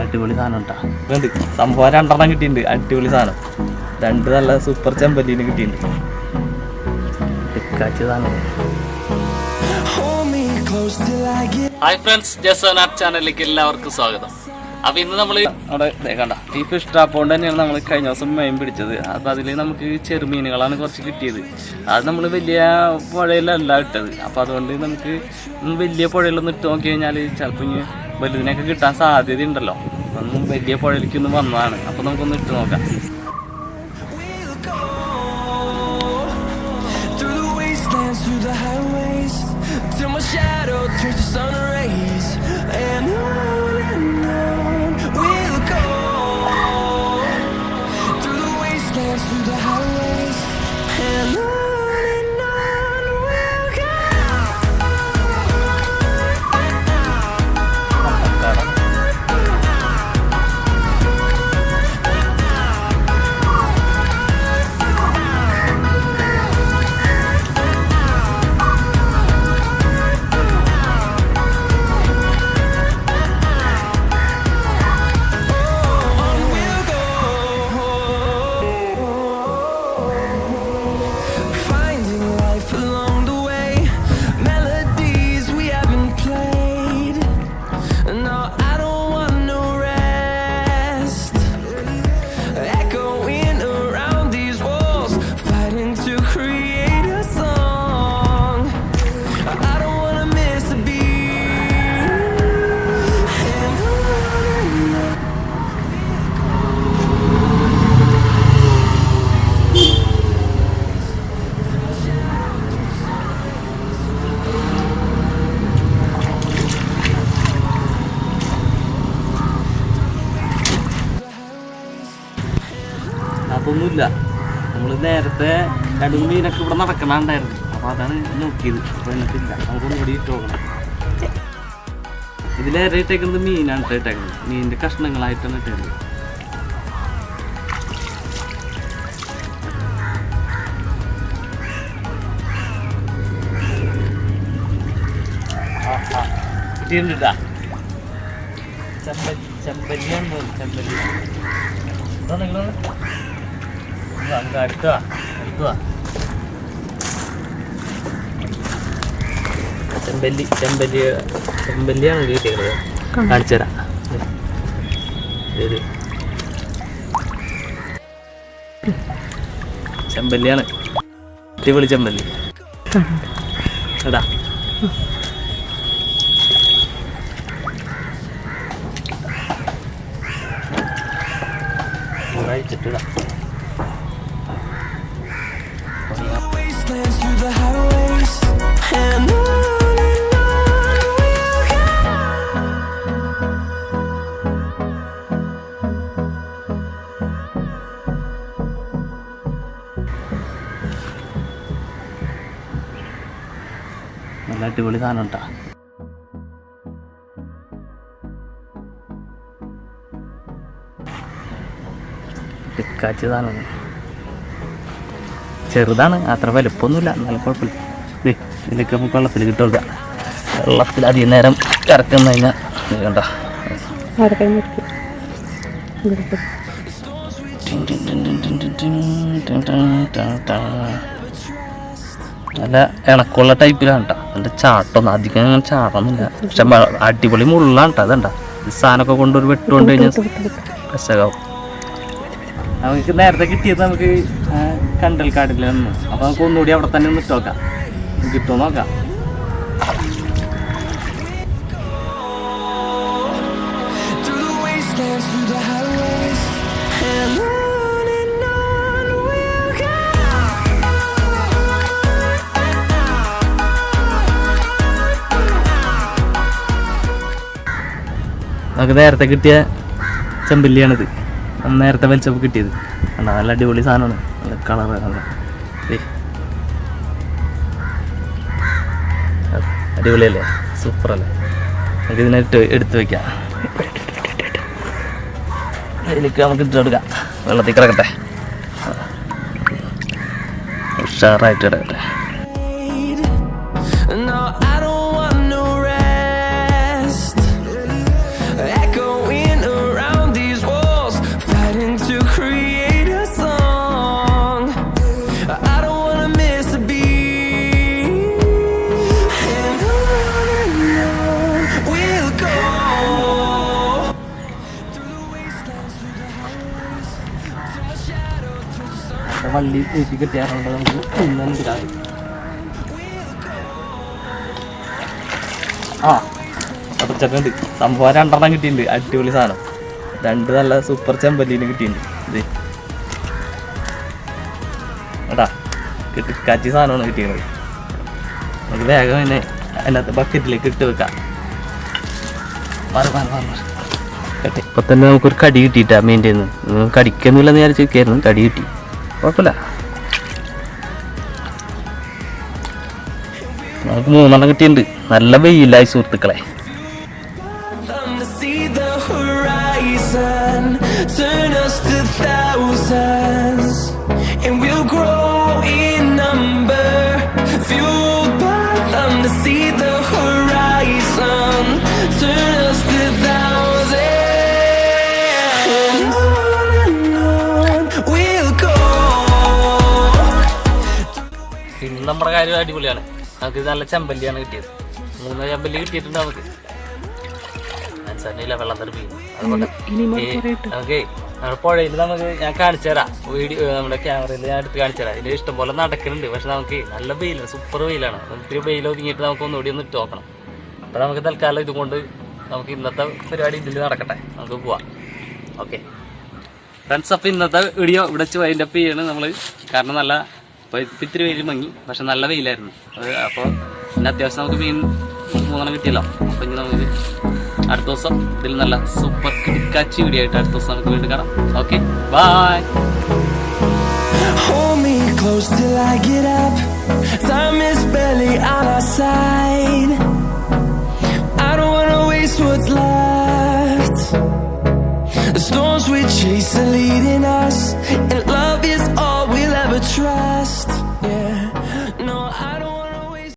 അടിപൊളി സാധനം കേട്ടോ. സംഭവം 2 കിട്ടിയിട്ടുണ്ട്. അടിപൊളി സാധനം. 2 നല്ല സൂപ്പർ ചെമ്പല്ലീന് കിട്ടിയിട്ടുണ്ട്. സാധനം. ഹായ് ഫ്രണ്ട്സ്, ജസോനാർട്ട് ചാനലിലേക്ക് എല്ലാവർക്കും സ്വാഗതം. അപ്പോൾ ഇന്ന് നമ്മൾ അവിടെ കണ്ട ഈ ഫിഷ് ട്രാപ്പോണ്ട് തന്നെയാണ് നമ്മൾ കഴിഞ്ഞ ദിവസം മീൻ പിടിച്ചത്. അപ്പോൾ അതിൽ നമുക്ക് ചെറുമീനുകളാണ് കുറച്ച് കിട്ടിയത്. അത് നമ്മൾ വലിയ പുഴയിലല്ല ഇട്ടത്. അപ്പോൾ അതുകൊണ്ട് നമുക്ക് വലിയ പുഴയിലൊന്നും ഇട്ട് നോക്കി കഴിഞ്ഞാൽ ചിലപ്പോൾ ഇനി വലുതിനൊക്കെ കിട്ടാൻ സാധ്യത ഉണ്ടല്ലോ. ഒന്നും വലിയ പുഴയിലേക്കൊന്നും വന്നതാണ്. അപ്പോൾ നമുക്കൊന്ന് ഇട്ട് നോക്കാം. Through the highways till my shadow turns to sun rays, and on we'll go through the wastelands, through the highways, and on we'll go. അതൊന്നുമില്ല. നമ്മൾ നേരത്തെ 2 മീനൊക്കെ ഇവിടെ നടക്കണുണ്ടായിരുന്നു. അപ്പോൾ അതാണ് നോക്കിയത്. അപ്പോൾ എന്നിട്ടില്ല. നമുക്കൊന്നും കൂടി ഇട്ട് നോക്കണം. ഇതിലേറെ ഇട്ടേക്കുന്നത് മീനാണ് ഇട്ടേക്കുന്നത്. മീനിൻ്റെ കഷ്ണങ്ങളായിട്ടാണ് ഇട്ടേക്കുന്നത്. കിട്ടിയിട്ടാ ചെമ്പല്ലിയാണ്. ചെമ്പല്ലി നിങ്ങൾ അടുത്തുവാ ചെമ്പല്ലിയാണ് കിട്ടിയത്. കാണിച്ചു തരാം. ചെമ്പല്ലിയാണ്. അടിപൊളി ചെമ്പല്ലി എടാ. അയച്ചിട്ടിടാം. Through the highways and on we'll go. നല്ല അടിപൊളി സാധനം കേട്ടോ. കാച്ച സാധനമാണ്. ചെറുതാണ്, അത്ര വലുപ്പമൊന്നുമില്ല. എന്നാലും കുഴപ്പമില്ല. ഇതിലേക്ക് നമുക്ക് വെള്ളത്തിൽ കിട്ടുക. വെള്ളത്തിൽ അധികം നേരം ഇറക്കുന്ന കഴിഞ്ഞാൽ കണ്ട നല്ല ഇണക്കമുള്ള ടൈപ്പിലാണ് കേട്ടോ. അതിൻ്റെ ചാട്ടമൊന്നും അധികം അങ്ങനെ ചാടൊന്നുമില്ല. പക്ഷെ അടിപൊളി മുള്ളാണ് കേട്ടോ. അതണ്ട ഈ സാധനമൊക്കെ കൊണ്ടൊരു വെട്ടുകൊണ്ട് കഴിഞ്ഞാൽ രസമാവും. നമുക്ക് നേരത്തെ കിട്ടിയത് നമുക്ക് കണ്ടൽക്കാടിൽ നിന്ന്. അപ്പോൾ നമുക്ക് ഒന്നുകൂടി അവിടെ തന്നെ നിന്നിട്ട് നോക്കാം. കിട്ടുമോ നോക്കാം. നമുക്ക് നേരത്തെ കിട്ടിയ ചെമ്പല്ലിയാണിത്. നേരത്തെ വലിച്ചപ്പോൾ കിട്ടിയത് കണ്ടോ. നല്ല അടിപൊളി സാധനമാണ്. നല്ല കളറ് നല്ല അടിപൊളിയല്ലേ, സൂപ്പറല്ലേ. നമുക്ക് ഇതിനായിട്ട് എടുത്ത് വയ്ക്കാം. അതിലേക്ക് നമുക്ക് ഇട്ട് കൊടുക്കാം. വെള്ളത്തിൽ കിടക്കട്ടെ, ഉഷാറായിട്ട് കിടക്കട്ടെ. No, I don't want no rest. Echoing around വള്ളി തേച്ച് കെട്ടിയാറുണ്ട്. നമുക്ക് ഇന്ന് എടുക്കാം. പച്ചട്ടുണ്ട് സംഭവം 2 കിട്ടിയിട്ടുണ്ട്. അടിപൊളി സാധനം. 2 നല്ല സൂപ്പർ ചെമ്പല്ലിന് കിട്ടിയിട്ടുണ്ട്. ഇത് എടാ കിട്ടിക്കാച്ചി സാധനമാണ് കിട്ടിയത്. നമുക്ക് വേഗം തന്നെ അതിനകത്ത് ബക്കറ്റിലേക്ക് ഇട്ട് വെക്കാം. ഇപ്പൊ തന്നെ നമുക്കൊരു കടി കിട്ടിയിട്ടാ മീൻ്റെ കടിക്കൊന്നുമില്ലെന്ന് വിചാരിച്ചിരിക്കായിരുന്നു. കടി കിട്ടി, കുഴപ്പമില്ല. നമുക്ക് 3 കിട്ടിയിട്ടുണ്ട്. നല്ല വെയിലായി സുഹൃത്തുക്കളെ. Turn us to thousands, and we'll grow in number, fueled by them to see the horizon. Turn us to thousands, and on we'll go. ഇന്ന് നമ്മുടെ കാര്യം അടിപൊളിയാണ്. നമുക്ക് നല്ല ചെമ്പല്ലിയാണ് കിട്ടിയത്. 3 ചെമ്പല്ലി കിട്ടിയിട്ടുണ്ട് നമുക്ക്. വെള്ളം തെറിപ്പി. അതുകൊണ്ട് നമുക്ക് നമ്മുടെ പുഴയിൽ ഞാൻ കാണിച്ചു തരാം. വീഡിയോ നമ്മുടെ ക്യാമറയിൽ ഞാൻ എടുത്ത് കാണിച്ചു തരാം. ഇതിന് ഇഷ്ടംപോലെ നടക്കുന്നുണ്ട്. പക്ഷെ നമുക്ക് നല്ല വെയിലാണ്, സൂപ്പർ വെയിലാണ്. ഇത്തിരി വെയിൽ ഒതുങ്ങിയിട്ട് നമുക്ക് ഒന്നുകൂടി ഒന്ന് ഇട്ട് നോക്കണം. അപ്പോൾ നമുക്ക് തൽക്കാലം ഇതുകൊണ്ട് നമുക്ക് ഇന്നത്തെ പരിപാടി ഇതിൽ നടക്കട്ടെ. നമുക്ക് പോവാം. ഓക്കെ ഫ്രണ്ട്സ്, അപ്പോൾ ഇന്നത്തെ വീഡിയോ ഇവിടെ വൈൻഡ് അപ്പ് ചെയ്യാണ് നമ്മൾ. കാരണം നല്ല ഇപ്പോൾ ഇത്തിരി വെയിൽ മങ്ങി, പക്ഷെ നല്ല വെയിലായിരുന്നു അത്. അപ്പോൾ പിന്നെ അത്യാവശ്യം നമുക്ക് മീൻ 3 കിട്ടിയല്ലോ. അപ്പോൾ ഇനി നമുക്ക് അടുത്ത ദിവസം ഇതിൽ നല്ല സൂപ്പർ കിടക്കാച്ചി വീഡിയോ ആയിട്ട് അടുത്ത ദിവസം നമുക്ക് വീണ്ടും കാണാം. Okay, bye. Hold me close till I get up. Time is barely on our side. I don't wanna waste what's left. The storms we chase are leading us.